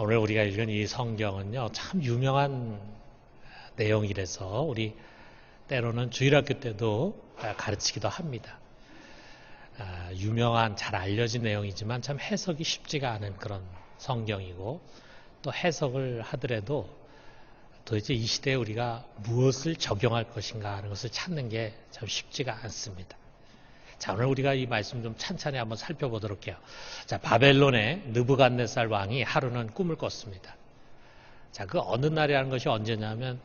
오늘 우리가 읽은 이 성경은요, 참 유명한 내용이라서 우리 때로는 주일학교 때도 가르치기도 합니다. 유명한 잘 알려진 내용이지만 참 해석이 쉽지가 않은 그런 성경이고, 또 해석을 하더라도 도대체 이 시대에 우리가 무엇을 적용할 것인가 하는 것을 찾는 게 참 쉽지가 않습니다. 자, 오늘 우리가 이 말씀 좀 찬찬히 한번 살펴보도록 해요. 자, 바벨론의 느부갓네살 왕이 하루는 꿈을 꿨습니다. 자, 그 어느 날이라는 것이 언제냐면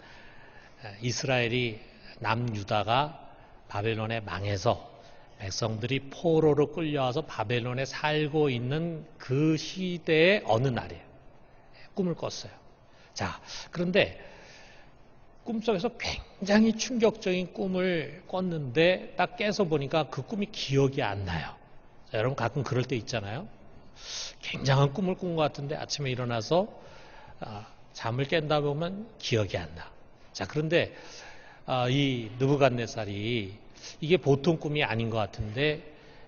이스라엘이 남유다가 바벨론에 망해서 백성들이 포로로 끌려와서 바벨론에 살고 있는 그 시대의 어느 날이에요. 꿈을 꿨어요. 자, 그런데 꿈속에서 굉장히 충격적인 꿈을 꿨는데 딱 깨서 보니까 그 꿈이 기억이 안 나요. 자, 여러분 가끔 그럴 때 있잖아요. 굉장한 꿈을 꾼 것 같은데 아침에 일어나서 잠을 깬다 보면 기억이 안 나. 자, 그런데 이 느부갓네살이 이게 보통 꿈이 아닌 것 같은데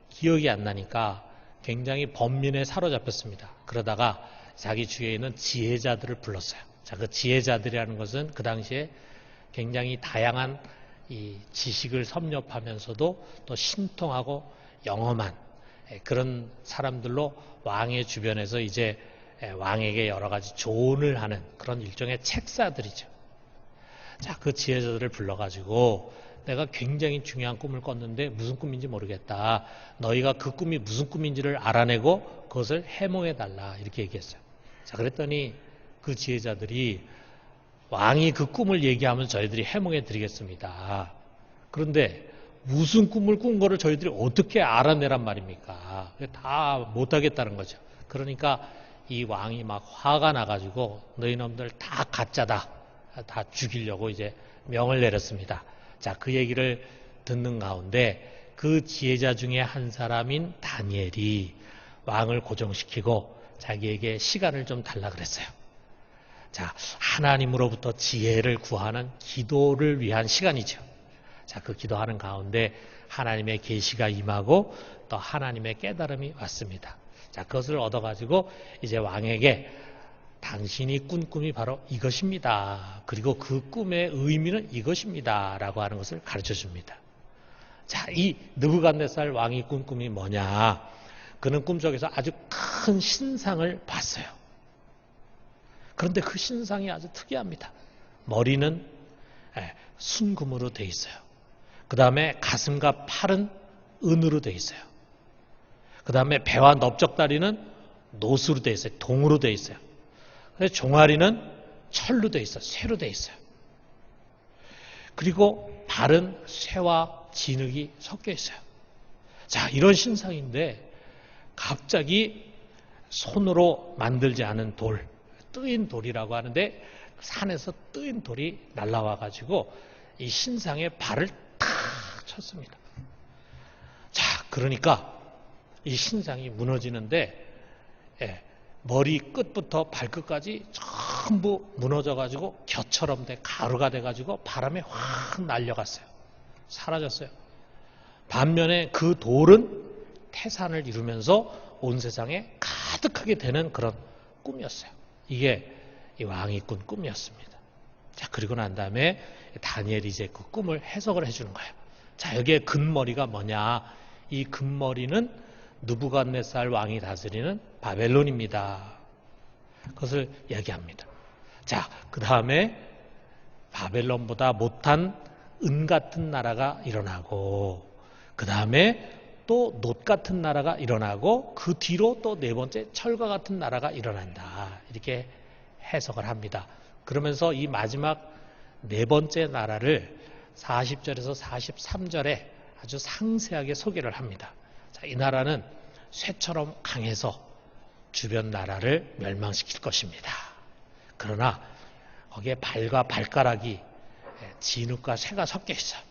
기억이 안 나니까 굉장히 번민에 사로잡혔습니다. 그러다가 자기 주위에 있는 지혜자들을 불렀어요. 자, 그 지혜자들이라는 것은 그 당시에 굉장히 다양한 이 지식을 섭렵하면서도 또 신통하고 영험한 그런 사람들로 왕의 주변에서 이제 왕에게 여러 가지 조언을 하는 그런 일종의 책사들이죠. 자, 그 지혜자들을 불러가지고 내가 굉장히 중요한 꿈을 꿨는데 무슨 꿈인지 모르겠다. 너희가 그 꿈이 무슨 꿈인지를 알아내고 그것을 해몽해달라. 이렇게 얘기했어요. 자, 그랬더니 그 지혜자들이 왕이 그 꿈을 얘기하면 저희들이 해몽해 드리겠습니다. 그런데 무슨 꿈을 꾼 거를 저희들이 어떻게 알아내란 말입니까? 다 못하겠다는 거죠. 그러니까 이 왕이 막 화가 나가지고 너희 놈들 다 가짜다. 다 죽이려고 이제 명을 내렸습니다. 자, 그 얘기를 듣는 가운데 그 지혜자 중에 한 사람인 다니엘이 왕을 고정시키고 자기에게 시간을 좀 달라 그랬어요. 자, 하나님으로부터 지혜를 구하는 기도를 위한 시간이죠. 자, 그 기도하는 가운데 하나님의 계시가 임하고 또 하나님의 깨달음이 왔습니다. 자, 그것을 얻어가지고 이제 왕에게 당신이 꾼 꿈이 바로 이것입니다. 그리고 그 꿈의 의미는 이것입니다. 라고 하는 것을 가르쳐 줍니다. 자, 이 느부갓네살 왕이 꾼 꿈이 뭐냐? 그는 꿈속에서 아주 큰 신상을 봤어요. 그런데 그 신상이 아주 특이합니다. 머리는 순금으로 되어 있어요. 그 다음에 가슴과 팔은 은으로 되어 있어요. 그 다음에 배와 넓적다리는 노수로 되어 있어요. 동으로 되어 있어요. 그래서 종아리는 철로 되어 있어요. 쇠로 되어 있어요. 그리고 발은 쇠와 진흙이 섞여 있어요. 자, 이런 신상인데 갑자기 손으로 만들지 않은 돌, 뜨인 돌이라고 하는데 산에서 뜨인 돌이 날라와 가지고 이 신상의 발을 탁 쳤습니다. 자, 그러니까 이 신상이 무너지는데 머리 끝부터 발끝까지 전부 무너져 가지고 겨처럼 돼 가루가 돼 가지고 바람에 확 날려갔어요. 사라졌어요. 반면에 그 돌은 태산을 이루면서 온 세상에 가득하게 되는 그런 꿈이었어요. 이게 이 왕이 꾼 꿈이었습니다. 자, 그리고 난 다음에 다니엘이 이제 그 꿈을 해석을 해주는 거예요. 자, 여기에 금머리가 뭐냐? 이 금머리는 느부갓네살 왕이 다스리는 바벨론입니다. 그것을 이야기합니다. 자, 그 다음에 바벨론보다 못한 은 같은 나라가 일어나고, 그 다음에 또 놋 같은 나라가 일어나고, 그 뒤로 또 네 번째 철과 같은 나라가 일어난다. 이렇게 해석을 합니다. 그러면서 이 마지막 네 번째 나라를 40절에서 43절에 아주 상세하게 소개를 합니다. 자, 이 나라는 쇠처럼 강해서 주변 나라를 멸망시킬 것입니다. 그러나 거기에 발과 발가락이 진흙과 쇠가 섞여 있어요.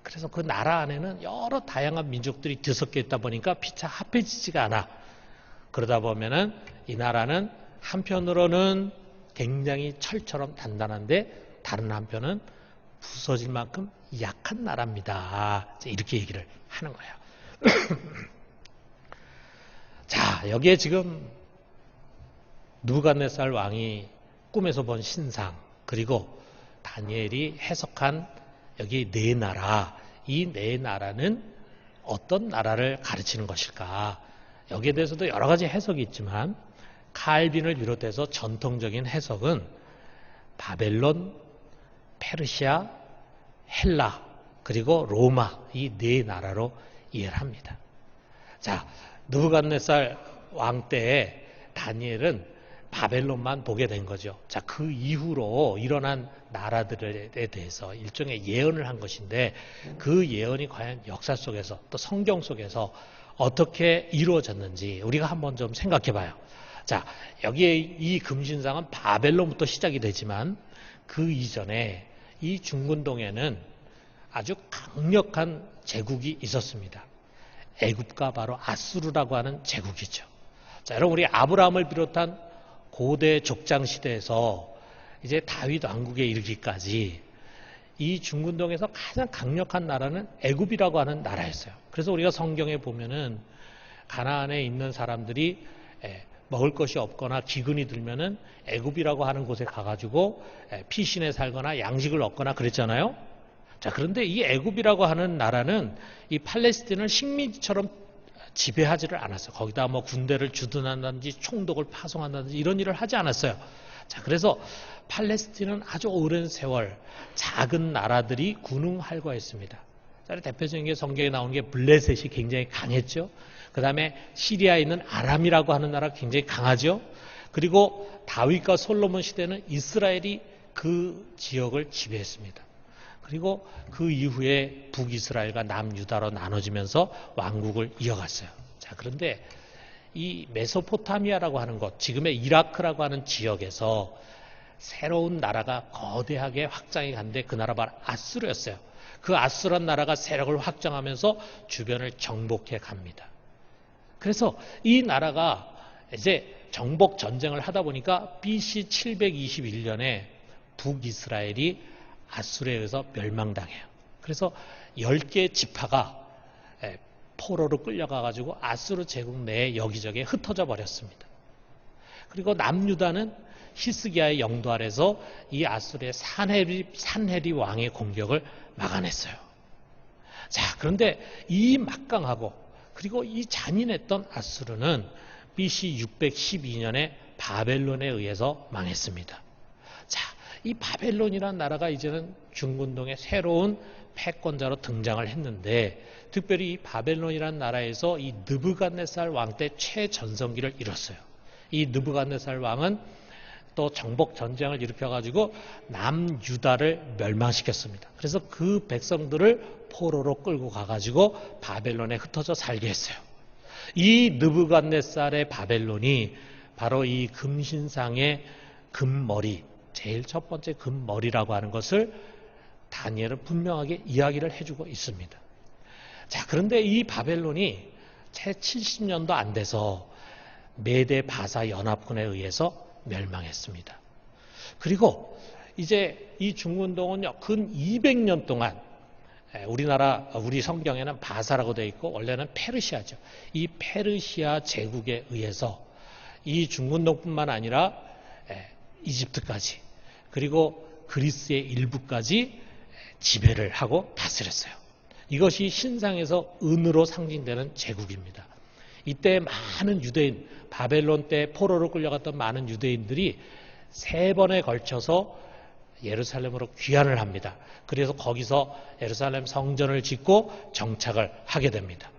그래서 그 나라 안에는 여러 다양한 민족들이 뒤섞여 있다 보니까 피차 합해지지가 않아. 그러다 보면은 이 나라는 한편으로는 굉장히 철처럼 단단한데 다른 한편은 부서질 만큼 약한 나라입니다. 이렇게 얘기를 하는 거예요. 자, 여기에 지금 느부갓네살 왕이 꿈에서 본 신상, 그리고 다니엘이 해석한 여기 네 나라, 이 네 나라는 어떤 나라를 가르치는 것일까? 여기에 대해서도 여러 가지 해석이 있지만 칼빈을 비롯해서 전통적인 해석은 바벨론, 페르시아, 헬라, 그리고 로마, 이 네 나라로 이해를 합니다. 자, 느부갓네살 왕 때에 다니엘은 바벨론만 보게 된 거죠. 자, 그 이후로 일어난 나라들에 대해서 일종의 예언을 한 것인데 그 예언이 과연 역사 속에서 또 성경 속에서 어떻게 이루어졌는지 우리가 한번 좀 생각해 봐요. 자, 여기에 이 금신상은 바벨론부터 시작이 되지만 그 이전에 이 중근동에는 아주 강력한 제국이 있었습니다. 애굽과 바로 아수르라고 하는 제국이죠. 자, 여러분, 우리 아브라함을 비롯한 고대 족장 시대에서 이제 다윗 왕국에 이르기까지 이 중근동에서 가장 강력한 나라는 애굽이라고 하는 나라였어요. 그래서 우리가 성경에 보면은 가나안에 있는 사람들이 먹을 것이 없거나 기근이 들면은 애굽이라고 하는 곳에 가가지고 피신에 살거나 양식을 얻거나 그랬잖아요. 자, 그런데 이 애굽이라고 하는 나라는 이 팔레스틴을 식민지처럼 지배하지를 않았어요. 거기다 뭐 군대를 주둔한다든지 총독을 파송한다든지 이런 일을 하지 않았어요. 자, 그래서 팔레스틴은 아주 오랜 세월 작은 나라들이 군웅할거했습니다. 자, 대표적인 게 성경에 나오는 게 블레셋이 굉장히 강했죠. 그 다음에 시리아에 있는 아람이라고 하는 나라가 굉장히 강하죠. 그리고 다윗과 솔로몬 시대는 이스라엘이 그 지역을 지배했습니다. 그리고 그 이후에 북이스라엘과 남유다로 나눠지면서 왕국을 이어갔어요. 자, 그런데 이 메소포타미아라고 하는 곳, 지금의 이라크라고 하는 지역에서 새로운 나라가 거대하게 확장해 갔는데 그 나라 바로 아수르였어요. 그 아수르란 나라가 세력을 확장하면서 주변을 정복해 갑니다. 그래서 이 나라가 이제 정복 전쟁을 하다 보니까 BC 721년에 북이스라엘이 아수르에 의해서 멸망당해요. 그래서 10개의 지파가 포로로 끌려가가지고 아수르 제국 내에 여기저기에 흩어져 버렸습니다. 그리고 남유다는 히스기야의 영도 아래서 이 아수르의 산헤리 왕의 공격을 막아냈어요. 자, 그런데 이 막강하고 그리고 이 잔인했던 아수르는 BC 612년에 바벨론에 의해서 망했습니다. 자, 이 바벨론이라는 나라가 이제는 중근동의 새로운 패권자로 등장을 했는데 특별히 이 바벨론이라는 나라에서 이 느부갓네살 왕 때 최전성기를 이뤘어요. 이 느부갓네살 왕은 또 정복 전쟁을 일으켜가지고 남유다를 멸망시켰습니다. 그래서 그 백성들을 포로로 끌고 가가지고 바벨론에 흩어져 살게 했어요. 이 느부갓네살의 바벨론이 바로 이 금신상의 금머리, 제일 첫 번째 금머리라고 하는 것을 다니엘은 분명하게 이야기를 해주고 있습니다. 자, 그런데 이 바벨론이 채 70년도 안 돼서 메대 바사 연합군에 의해서 멸망했습니다. 그리고 이제 이 중근동은요, 근 200년 동안 우리 성경에는 바사라고 되어 있고 원래는 페르시아죠. 이 페르시아 제국에 의해서 이 중근동뿐만 아니라 이집트까지 그리고 그리스의 일부까지 지배를 하고 다스렸어요. 이것이 신상에서 은으로 상징되는 제국입니다. 이때 많은 유대인, 바벨론 때 포로로 끌려갔던 많은 유대인들이 3번에 걸쳐서 예루살렘으로 귀환을 합니다. 그래서 거기서 예루살렘 성전을 짓고 정착을 하게 됩니다.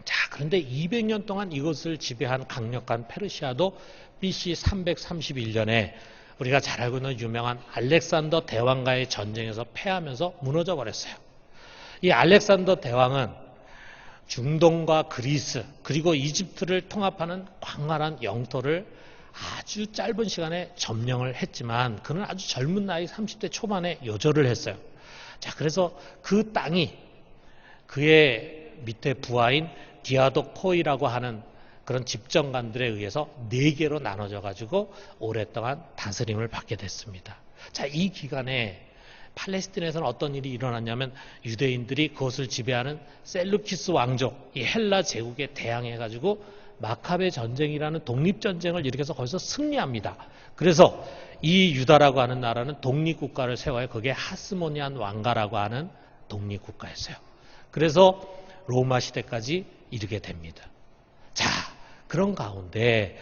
자, 그런데 200년 동안 이것을 지배한 강력한 페르시아도 BC 331년에 우리가 잘 알고 있는 유명한 알렉산더 대왕과의 전쟁에서 패하면서 무너져 버렸어요. 이 알렉산더 대왕은 중동과 그리스 그리고 이집트를 통합하는 광활한 영토를 아주 짧은 시간에 점령을 했지만 그는 아주 젊은 나이 30대 초반에 요절을 했어요. 자, 그래서 그 땅이 그의 밑에 부하인 디아독포이라고 하는 그런 집정관들에 의해서 4개로 나눠져 가지고 오랫동안 다스림을 받게 됐습니다. 자, 이 기간에 팔레스틴에서는 어떤 일이 일어났냐면 유대인들이 그것을 지배하는 셀루키스 왕족, 이 헬라 제국에 대항해 가지고 마카베 전쟁이라는 독립전쟁을 일으켜서 거기서 승리합니다. 그래서 이 유다라고 하는 나라는 독립국가를 세워요. 그게 하스모니안 왕가라고 하는 독립국가였어요. 그래서 로마 시대까지 이르게 됩니다. 자, 그런 가운데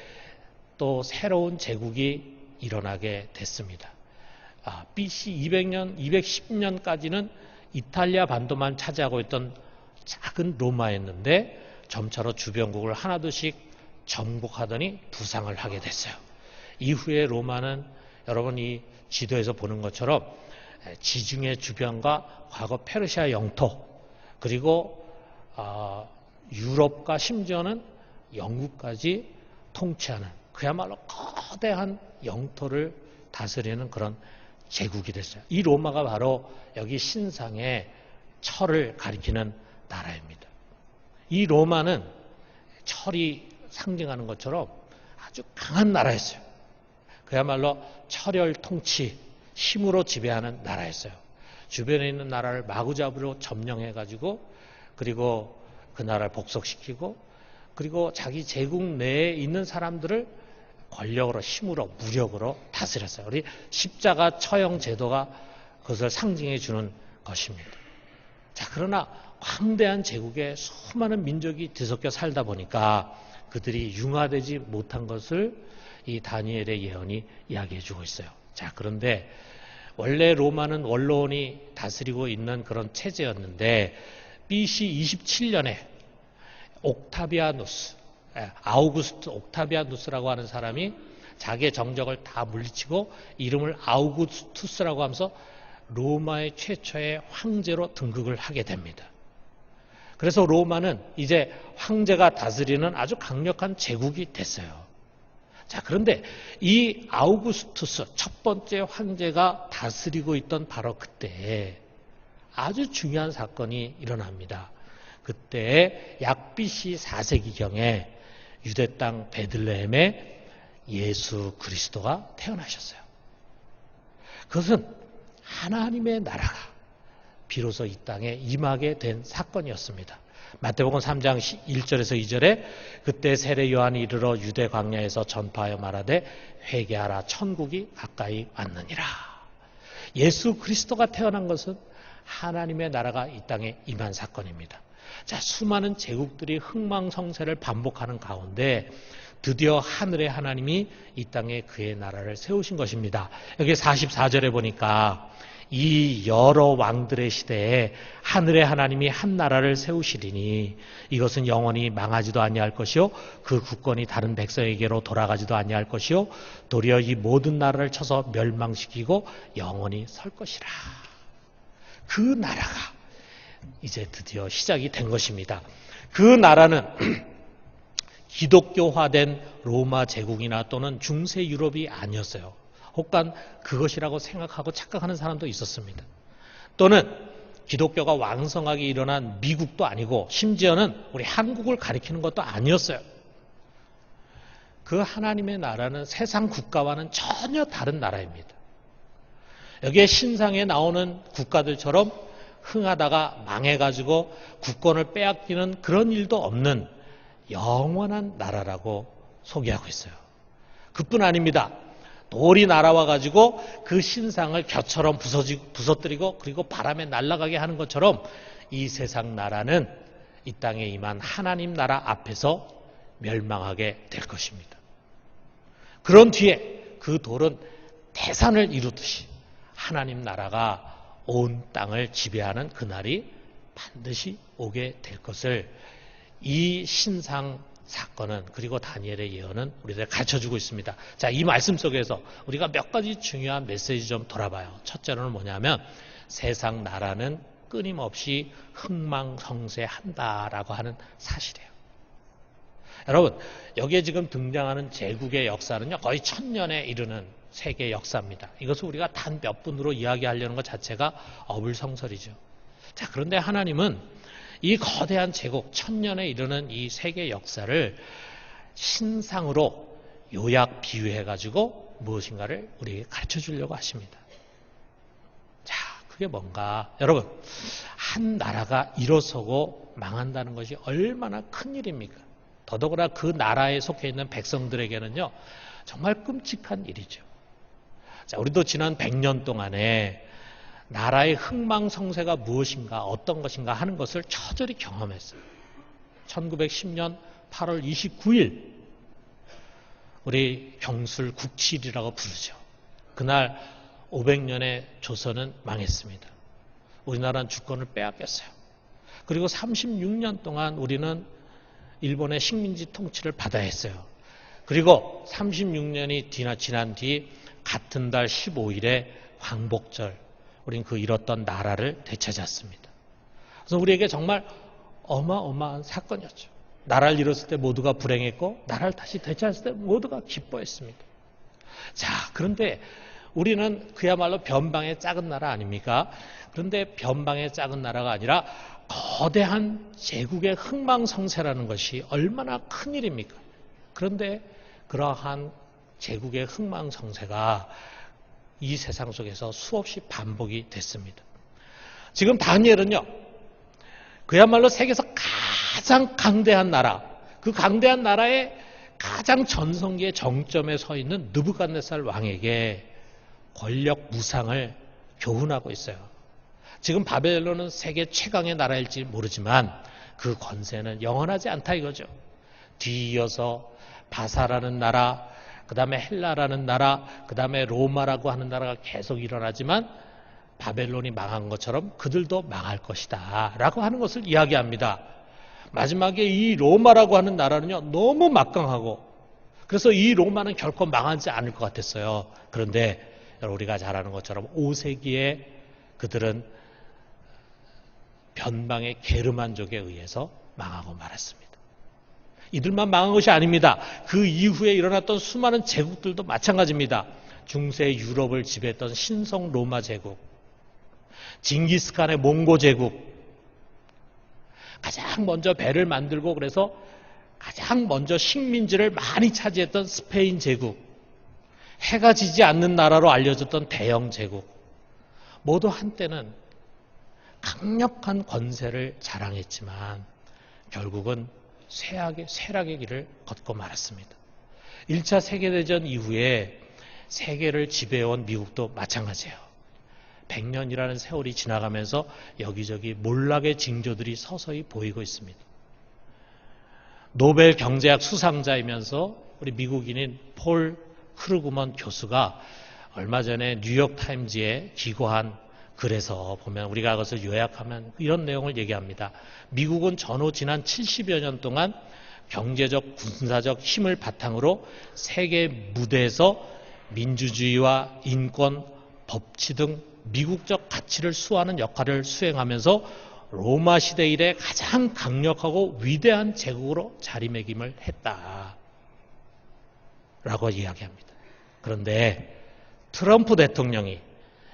또 새로운 제국이 일어나게 됐습니다. BC 200년, 210년까지는 이탈리아 반도만 차지하고 있던 작은 로마였는데 점차로 주변국을 하나둘씩 정복하더니 부상을 하게 됐어요. 이후에 로마는 여러분이 지도에서 보는 것처럼 지중해 주변과 과거 페르시아 영토 그리고 유럽과 심지어는 영국까지 통치하는 그야말로 거대한 영토를 다스리는 그런 제국이 됐어요. 이 로마가 바로 여기 신상의 철을 가리키는 나라입니다. 이 로마는 철이 상징하는 것처럼 아주 강한 나라였어요. 그야말로 철혈 통치, 힘으로 지배하는 나라였어요. 주변에 있는 나라를 마구잡이로 점령해가지고 그리고 그 나라를 복속시키고 그리고 자기 제국 내에 있는 사람들을 권력으로 힘으로 무력으로 다스렸어요. 우리 십자가 처형 제도가 그것을 상징해 주는 것입니다. 자, 그러나 광대한 제국에 수많은 민족이 뒤섞여 살다 보니까 그들이 융화되지 못한 것을 이 다니엘의 예언이 이야기해 주고 있어요. 자, 그런데 원래 로마는 원로원이 다스리고 있는 그런 체제였는데 BC 27년에 옥타비아누스, 아우구스트 옥타비아누스라고 하는 사람이 자기의 정적을 다 물리치고 이름을 아우구스투스라고 하면서 로마의 최초의 황제로 등극을 하게 됩니다. 그래서 로마는 이제 황제가 다스리는 아주 강력한 제국이 됐어요. 자, 그런데 이 아우구스투스 첫 번째 황제가 다스리고 있던 바로 그때 아주 중요한 사건이 일어납니다. 그때 약 BC 4세기경에 유대 땅 베들레헴에 예수 그리스도가 태어나셨어요. 그것은 하나님의 나라가 비로소 이 땅에 임하게 된 사건이었습니다. 마태복음 3장 1절에서 2절에 그때 세례 요한이 이르러 유대 광야에서 전파하여 말하되 회개하라 천국이 가까이 왔느니라. 예수 그리스도가 태어난 것은 하나님의 나라가 이 땅에 임한 사건입니다. 자, 수많은 제국들이 흥망성쇠를 반복하는 가운데 드디어 하늘의 하나님이 이 땅에 그의 나라를 세우신 것입니다. 여기 44절에 보니까 이 여러 왕들의 시대에 하늘의 하나님이 한 나라를 세우시리니 이것은 영원히 망하지도 아니할 것이요 그 국권이 다른 백성에게로 돌아가지도 아니할 것이요 도리어 이 모든 나라를 쳐서 멸망시키고 영원히 설 것이라. 그 나라가 이제 드디어 시작이 된 것입니다. 그 나라는 기독교화된 로마 제국이나 또는 중세 유럽이 아니었어요. 혹간 그것이라고 생각하고 착각하는 사람도 있었습니다. 또는 기독교가 왕성하게 일어난 미국도 아니고 심지어는 우리 한국을 가리키는 것도 아니었어요. 그 하나님의 나라는 세상 국가와는 전혀 다른 나라입니다. 여기에 신상에 나오는 국가들처럼 흥하다가 망해가지고 국권을 빼앗기는 그런 일도 없는 영원한 나라라고 소개하고 있어요. 그뿐 아닙니다. 돌이 날아와 가지고 그 신상을 겨처럼 부서뜨리고 그리고 바람에 날아가게 하는 것처럼 이 세상 나라는 이 땅에 임한 하나님 나라 앞에서 멸망하게 될 것입니다. 그런 뒤에 그 돌은 대산을 이루듯이 하나님 나라가 온 땅을 지배하는 그날이 반드시 오게 될 것을 이 신상 사건은 그리고 다니엘의 예언은 우리들 가르쳐주고 있습니다. 자, 이 말씀 속에서 우리가 몇 가지 중요한 메시지 좀 돌아봐요. 첫째로는 뭐냐면 세상 나라는 끊임없이 흥망성쇠한다라고 하는 사실이에요. 여러분, 여기에 지금 등장하는 제국의 역사는요 거의 1000년에 이르는 세계 역사입니다. 이것을 우리가 단 몇 분으로 이야기하려는 것 자체가 어불성설이죠. 자, 그런데 하나님은 이 거대한 제국 1000년에 이르는 이 세계 역사를 신상으로 요약 비유해가지고 무엇인가를 우리에게 가르쳐 주려고 하십니다. 자, 그게 뭔가? 여러분, 한 나라가 일어서고 망한다는 것이 얼마나 큰 일입니까? 더더구나 그 나라에 속해 있는 백성들에게는요, 정말 끔찍한 일이죠. 자, 우리도 지난 100년 동안에 나라의 흥망성쇠가 무엇인가, 어떤 것인가 하는 것을 처절히 경험했어요. 1910년 8월 29일, 우리 병술 국칠이라고 부르죠. 그날 500년의 조선은 망했습니다. 우리나라는 주권을 빼앗겼어요. 그리고 36년 동안 우리는 일본의 식민지 통치를 받아야 했어요. 그리고 36년이 지난 뒤 같은 달 15일에 광복절, 우린 그 잃었던 나라를 되찾았습니다. 그래서 우리에게 정말 어마어마한 사건이었죠. 나라를 잃었을 때 모두가 불행했고, 나라를 다시 되찾았을 때 모두가 기뻐했습니다. 자, 그런데 우리는 그야말로 변방의 작은 나라 아닙니까? 그런데 변방의 작은 나라가 아니라 거대한 제국의 흥망성쇠라는 것이 얼마나 큰 일입니까? 그런데 그러한 제국의 흥망성쇠가 이 세상 속에서 수없이 반복이 됐습니다. 지금 다니엘은요, 그야말로 세계에서 가장 강대한 나라, 그 강대한 나라의 가장 전성기의 정점에 서 있는 느부갓네살 왕에게 권력 무상을 교훈하고 있어요. 지금 바벨론은 세계 최강의 나라일지 모르지만 그 권세는 영원하지 않다 이거죠. 뒤이어서 바사라는 나라, 그 다음에 헬라라는 나라, 그 다음에 로마라고 하는 나라가 계속 일어나지만 바벨론이 망한 것처럼 그들도 망할 것이다 라고 하는 것을 이야기합니다. 마지막에 이 로마라고 하는 나라는요, 너무 막강하고, 그래서 이 로마는 결코 망하지 않을 것 같았어요. 그런데 우리가 잘 아는 것처럼 5세기에 그들은 변방의 게르만족에 의해서 망하고 말았습니다. 이들만 망한 것이 아닙니다. 그 이후에 일어났던 수많은 제국들도 마찬가지입니다. 중세 유럽을 지배했던 신성 로마 제국, 징기스칸의 몽고 제국, 가장 먼저 배를 만들고 그래서 가장 먼저 식민지를 많이 차지했던 스페인 제국, 해가 지지 않는 나라로 알려졌던 대영 제국, 모두 한때는 강력한 권세를 자랑했지만 결국은 쇠락의 길을 걷고 말았습니다. 1차 세계대전 이후에 세계를 지배해온 미국도 마찬가지예요. 100년이라는 세월이 지나가면서 여기저기 몰락의 징조들이 서서히 보이고 있습니다. 노벨 경제학 수상자이면서 우리 미국인인 폴 크루그먼 교수가 얼마 전에 뉴욕타임즈에 기고한 글에서 보면 우리가 그것을 요약하면 이런 내용을 얘기합니다. 미국은 전후 지난 70여 년 동안 경제적, 군사적 힘을 바탕으로 세계 무대에서 민주주의와 인권, 법치 등 미국적 가치를 수호하는 역할을 수행하면서 로마 시대 이래 가장 강력하고 위대한 제국으로 자리매김을 했다 라고 이야기합니다. 그런데 트럼프 대통령이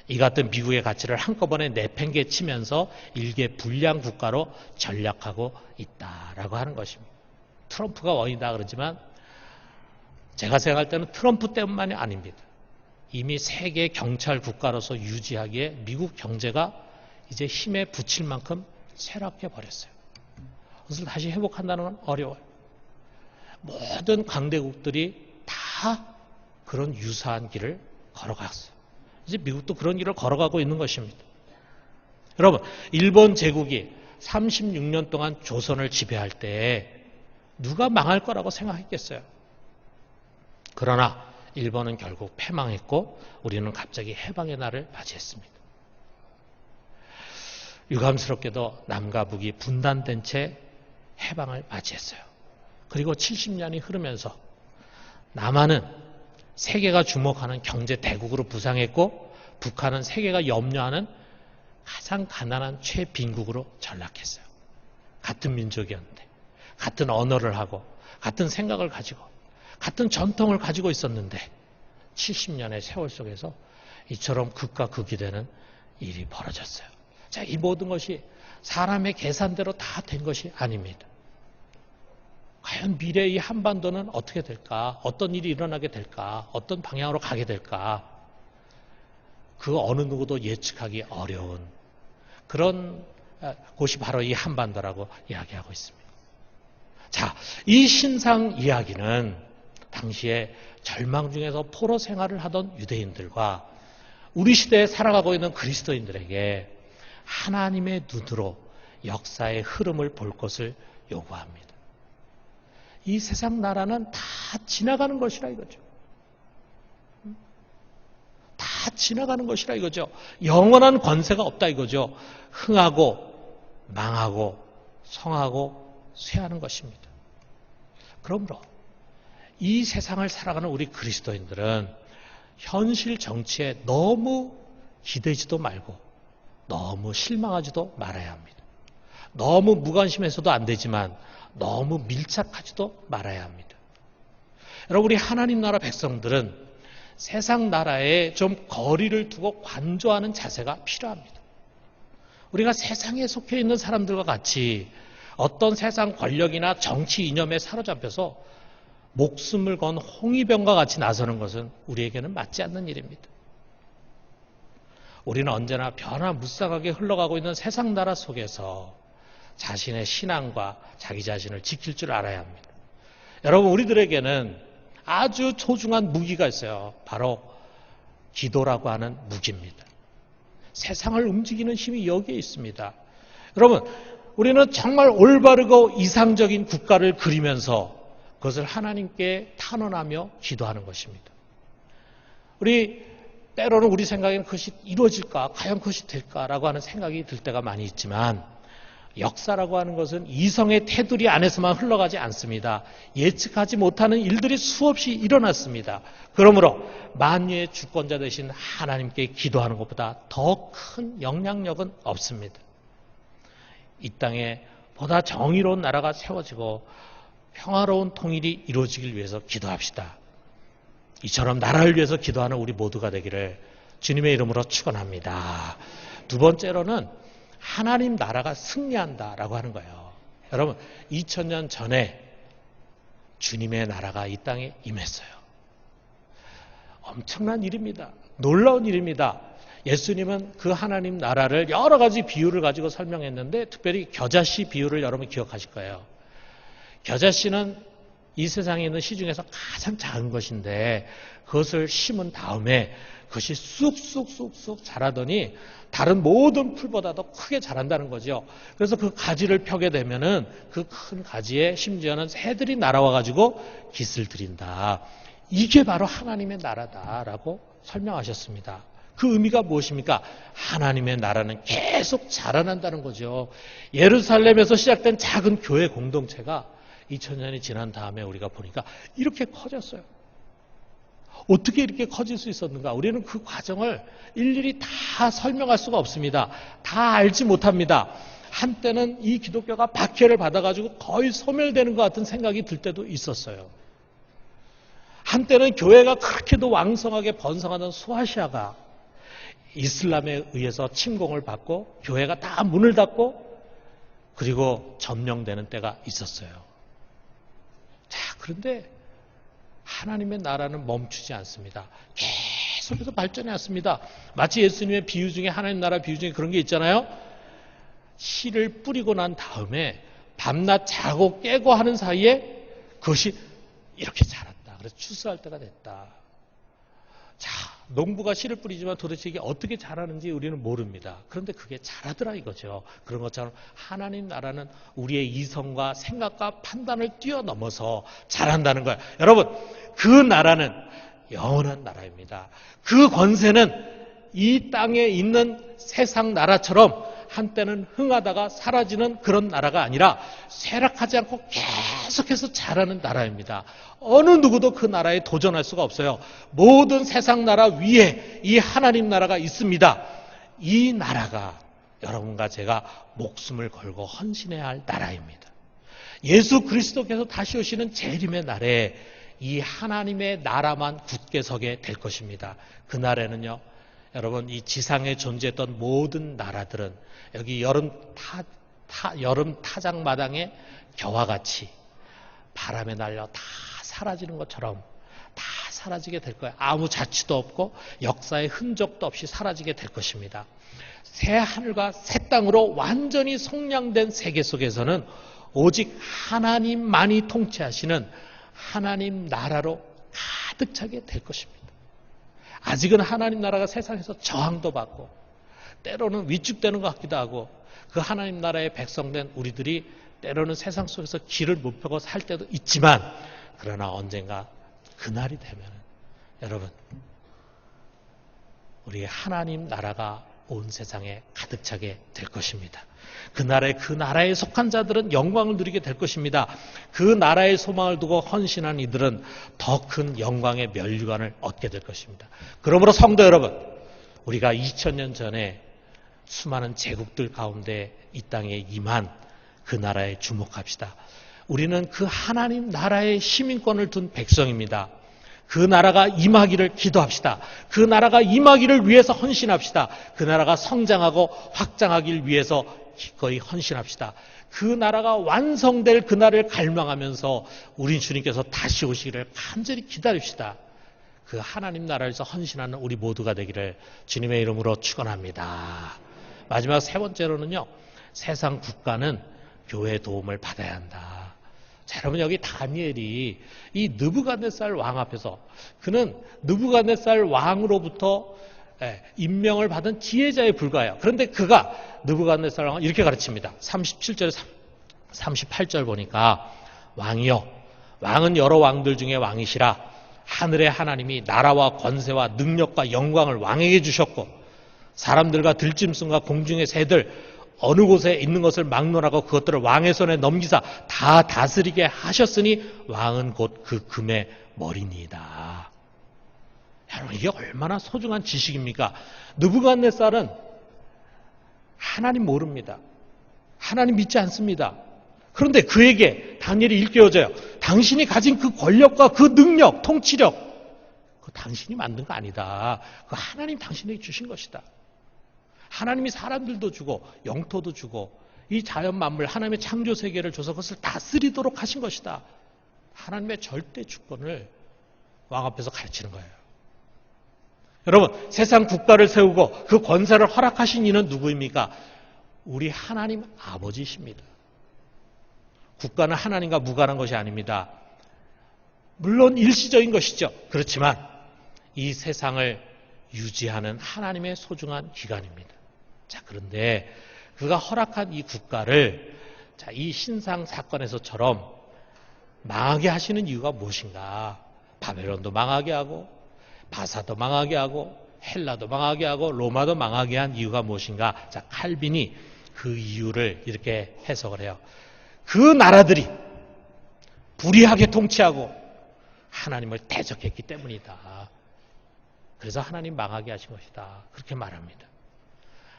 이 같은 미국의 가치를 한꺼번에 내팽개치면서 일개 불량 국가로 전락하고 있다라고 하는 것입니다. 트럼프가 원인이다 그러지만 제가 생각할 때는 트럼프 때문만이 아닙니다. 이미 세계 경찰 국가로서 유지하기에 미국 경제가 이제 힘에 붙일 만큼 쇠락해 버렸어요. 그것을 다시 회복한다는 건 어려워요. 모든 강대국들이 다 그런 유사한 길을 걸어갔어요. 이제 미국도 그런 길을 걸어가고 있는 것입니다. 여러분, 일본 제국이 36년 동안 조선을 지배할 때 누가 망할 거라고 생각했겠어요? 그러나 일본은 결국 패망했고 우리는 갑자기 해방의 날을 맞이했습니다. 유감스럽게도 남과 북이 분단된 채 해방을 맞이했어요. 그리고 70년이 흐르면서 남한은 세계가 주목하는 경제 대국으로 부상했고 북한은 세계가 염려하는 가장 가난한 최빈국으로 전락했어요. 같은 민족이었는데, 같은 언어를 하고, 같은 생각을 가지고, 같은 전통을 가지고 있었는데 70년의 세월 속에서 이처럼 극과 극이 되는 일이 벌어졌어요. 자, 이 모든 것이 사람의 계산대로 다 된 것이 아닙니다. 과연 미래의 한반도는 어떻게 될까? 어떤 일이 일어나게 될까? 어떤 방향으로 가게 될까? 그 어느 누구도 예측하기 어려운 그런 곳이 바로 이 한반도라고 이야기하고 있습니다. 자, 이 신상 이야기는 당시에 절망 중에서 포로 생활을 하던 유대인들과 우리 시대에 살아가고 있는 그리스도인들에게 하나님의 눈으로 역사의 흐름을 볼 것을 요구합니다. 이 세상 나라는 다 지나가는 것이라 이거죠. 다 지나가는 것이라 이거죠. 영원한 권세가 없다 이거죠. 흥하고 망하고 성하고 쇠하는 것입니다. 그러므로 이 세상을 살아가는 우리 그리스도인들은 현실 정치에 너무 기대지도 말고 너무 실망하지도 말아야 합니다. 너무 무관심해서도 안 되지만 너무 밀착하지도 말아야 합니다. 여러분, 우리 하나님 나라 백성들은 세상 나라에 좀 거리를 두고 관조하는 자세가 필요합니다. 우리가 세상에 속해 있는 사람들과 같이 어떤 세상 권력이나 정치 이념에 사로잡혀서 목숨을 건 홍위병과 같이 나서는 것은 우리에게는 맞지 않는 일입니다. 우리는 언제나 변화무쌍하게 흘러가고 있는 세상 나라 속에서 자신의 신앙과 자기 자신을 지킬 줄 알아야 합니다. 여러분, 우리들에게는 아주 소중한 무기가 있어요. 바로 기도라고 하는 무기입니다. 세상을 움직이는 힘이 여기에 있습니다. 여러분, 우리는 정말 올바르고 이상적인 국가를 그리면서 그것을 하나님께 탄원하며 기도하는 것입니다. 때로는 우리 생각에는 그것이 이루어질까? 과연 그것이 될까라고 하는 생각이 들 때가 많이 있지만 역사라고 하는 것은 이성의 테두리 안에서만 흘러가지 않습니다. 예측하지 못하는 일들이 수없이 일어났습니다. 그러므로 만유의 주권자 되신 하나님께 기도하는 것보다 더 큰 영향력은 없습니다. 이 땅에 보다 정의로운 나라가 세워지고 평화로운 통일이 이루어지길 위해서 기도합시다. 이처럼 나라를 위해서 기도하는 우리 모두가 되기를 주님의 이름으로 축원합니다. 두 번째로는 하나님 나라가 승리한다라고 하는 거예요. 여러분, 2000년 전에 주님의 나라가 이 땅에 임했어요. 엄청난 일입니다. 놀라운 일입니다. 예수님은 그 하나님 나라를 여러 가지 비유를 가지고 설명했는데 특별히 겨자씨 비유를 여러분 기억하실 거예요. 겨자씨는 이 세상에 있는 씨 중에서 가장 작은 것인데 그것을 심은 다음에 그것이 쑥쑥쑥쑥 자라더니 다른 모든 풀보다도 크게 자란다는 거죠. 그래서 그 가지를 펴게 되면은 그 큰 가지에 심지어는 새들이 날아와 가지고 깃을 들인다. 이게 바로 하나님의 나라다라고 설명하셨습니다. 그 의미가 무엇입니까? 하나님의 나라는 계속 자라난다는 거죠. 예루살렘에서 시작된 작은 교회 공동체가 2000년이 지난 다음에 우리가 보니까 이렇게 커졌어요. 어떻게 이렇게 커질 수 있었는가? 우리는 그 과정을 일일이 다 설명할 수가 없습니다. 다 알지 못합니다. 한때는 이 기독교가 박해를 받아가지고 거의 소멸되는 것 같은 생각이 들 때도 있었어요. 한때는 교회가 그렇게도 왕성하게 번성하던 소아시아가 이슬람에 의해서 침공을 받고 교회가 다 문을 닫고 그리고 점령되는 때가 있었어요. 자, 그런데 하나님의 나라는 멈추지 않습니다. 계속해서 발전해 왔습니다. 마치 예수님의 비유 중에 하나님 나라 비유 중에 그런 게 있잖아요. 씨를 뿌리고 난 다음에 밤낮 자고 깨고 하는 사이에 그것이 이렇게 자랐다. 그래서 추수할 때가 됐다. 자, 농부가 씨를 뿌리지만 도대체 이게 어떻게 자라는지 우리는 모릅니다. 그런데 그게 자라더라 이거죠. 그런 것처럼 하나님 나라는 우리의 이성과 생각과 판단을 뛰어넘어서 자란다는 거예요. 여러분, 그 나라는 영원한 나라입니다. 그 권세는 이 땅에 있는 세상 나라처럼 한때는 흥하다가 사라지는 그런 나라가 아니라 쇠락하지 않고 계속해서 자라는 나라입니다. 어느 누구도 그 나라에 도전할 수가 없어요. 모든 세상 나라 위에 이 하나님 나라가 있습니다. 이 나라가 여러분과 제가 목숨을 걸고 헌신해야 할 나라입니다. 예수 그리스도께서 다시 오시는 재림의 날에 이 하나님의 나라만 굳게 서게 될 것입니다. 그 날에는요, 여러분, 이 지상에 존재했던 모든 나라들은 여기 여름 타작마당에 겨와 같이 바람에 날려 다 사라지는 것처럼 다 사라지게 될 거예요. 아무 자취도 없고 역사의 흔적도 없이 사라지게 될 것입니다. 새 하늘과 새 땅으로 완전히 성량된 세계 속에서는 오직 하나님만이 통치하시는 하나님 나라로 가득 차게 될 것입니다. 아직은 하나님 나라가 세상에서 저항도 받고 때로는 위축되는 것 같기도 하고 그 하나님 나라의 백성된 우리들이 때로는 세상 속에서 길을 못 펴고 살 때도 있지만 그러나 언젠가 그날이 되면 여러분 우리의 하나님 나라가 온 세상에 가득 차게 될 것입니다. 그날에 그 나라에 속한 자들은 영광을 누리게 될 것입니다. 그 나라의 소망을 두고 헌신한 이들은 더 큰 영광의 면류관을 얻게 될 것입니다. 그러므로 성도 여러분, 우리가 2000년 전에 수많은 제국들 가운데 이 땅에 임한 그 나라에 주목합시다. 우리는 그 하나님 나라의 시민권을 둔 백성입니다. 그 나라가 임하기를 기도합시다. 그 나라가 임하기를 위해서 헌신합시다. 그 나라가 성장하고 확장하기를 위해서 기꺼이 헌신합시다. 그 나라가 완성될 그날을 갈망하면서 우리 주님께서 다시 오시기를 간절히 기다립시다. 그 하나님 나라에서 헌신하는 우리 모두가 되기를 주님의 이름으로 축원합니다. 마지막 세 번째로는요, 세상 국가는 교회의 도움을 받아야 한다. 자, 여러분 여기 다니엘이 이 느부갓네살 왕 앞에서 그는 느부갓네살 왕으로부터 임명을 받은 지혜자에 불과해요. 그런데 그가 느부갓네살 왕을 이렇게 가르칩니다. 37절 38절 보니까 왕이여, 왕은 여러 왕들 중에 왕이시라. 하늘의 하나님이 나라와 권세와 능력과 영광을 왕에게 주셨고 사람들과 들짐승과 공중의 새들 어느 곳에 있는 것을 막론하고 그것들을 왕의 손에 넘기사 다 다스리게 하셨으니 왕은 곧 그 금의 머리니이다. 여러분 이게 얼마나 소중한 지식입니까? 느부갓네살은 하나님 모릅니다. 하나님 믿지 않습니다. 그런데 그에게 다니엘이 일깨워져요. 당신이 가진 그 권력과 그 능력, 통치력, 그거 당신이 만든 거 아니다. 그거 하나님 당신에게 주신 것이다. 하나님이 사람들도 주고 영토도 주고 이 자연 만물 하나님의 창조 세계를 줘서 그것을 다스리도록 하신 것이다. 하나님의 절대 주권을 왕 앞에서 가르치는 거예요. 여러분 세상 국가를 세우고 그 권세를 허락하신 이는 누구입니까? 우리 하나님 아버지십니다. 국가는 하나님과 무관한 것이 아닙니다. 물론 일시적인 것이죠. 그렇지만 이 세상을 유지하는 하나님의 소중한 기관입니다. 자, 그런데 그가 허락한 이 국가를 자, 이 신상 사건에서처럼 망하게 하시는 이유가 무엇인가? 바벨론도 망하게 하고 바사도 망하게 하고 헬라도 망하게 하고 로마도 망하게 한 이유가 무엇인가? 자, 칼빈이 그 이유를 이렇게 해석을 해요. 그 나라들이 불의하게 통치하고 하나님을 대적했기 때문이다. 그래서 하나님 망하게 하신 것이다. 그렇게 말합니다.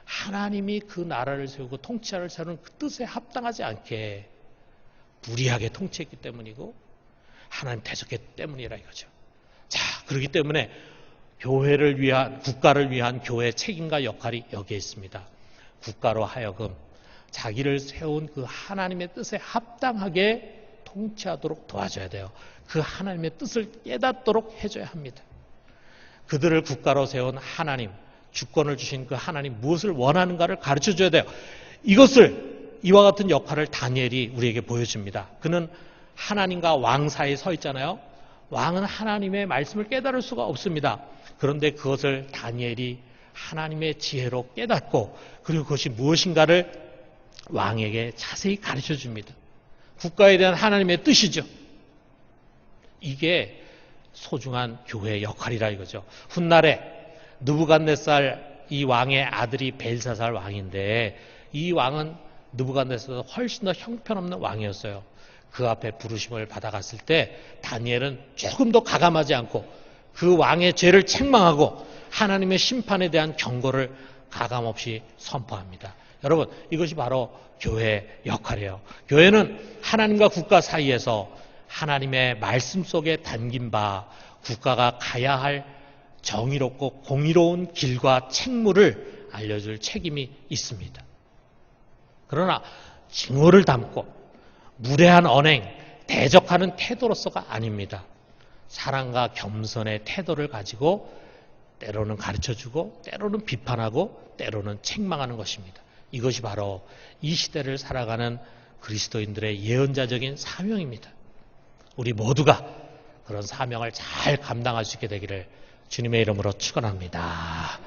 하나님이 그 나라를 세우고 통치하를 세우는 그 뜻에 합당하지 않게 불의하게 통치했기 때문이고 하나님 대적했기 때문이라 이거죠. 자, 그렇기 때문에 교회를 위한, 국가를 위한 교회의 책임과 역할이 여기에 있습니다. 국가로 하여금 자기를 세운 그 하나님의 뜻에 합당하게 통치하도록 도와줘야 돼요. 그 하나님의 뜻을 깨닫도록 해줘야 합니다. 그들을 국가로 세운 하나님, 주권을 주신 그 하나님 무엇을 원하는가를 가르쳐줘야 돼요. 이것을 이와 같은 역할을 다니엘이 우리에게 보여줍니다. 그는 하나님과 왕 사이에 서 있잖아요. 왕은 하나님의 말씀을 깨달을 수가 없습니다. 그런데 그것을 다니엘이 하나님의 지혜로 깨닫고 그리고 그것이 무엇인가를 왕에게 자세히 가르쳐줍니다. 국가에 대한 하나님의 뜻이죠. 이게 소중한 교회의 역할이라 이거죠. 훗날에 느부갓네살 이 왕의 아들이 벨사살 왕인데 이 왕은 느부갓네살보다 훨씬 더 형편없는 왕이었어요. 그 앞에 부르심을 받아갔을 때 다니엘은 조금 더 가감하지 않고 그 왕의 죄를 책망하고 하나님의 심판에 대한 경고를 가감없이 선포합니다. 여러분 이것이 바로 교회의 역할이에요. 교회는 하나님과 국가 사이에서 하나님의 말씀 속에 담긴 바 국가가 가야 할 정의롭고 공의로운 길과 책무를 알려줄 책임이 있습니다. 그러나 증오를 담고 무례한 언행, 대적하는 태도로서가 아닙니다. 사랑과 겸손의 태도를 가지고 때로는 가르쳐주고 때로는 비판하고 때로는 책망하는 것입니다. 이것이 바로 이 시대를 살아가는 그리스도인들의 예언자적인 사명입니다. 우리 모두가 그런 사명을 잘 감당할 수 있게 되기를 주님의 이름으로 축원합니다.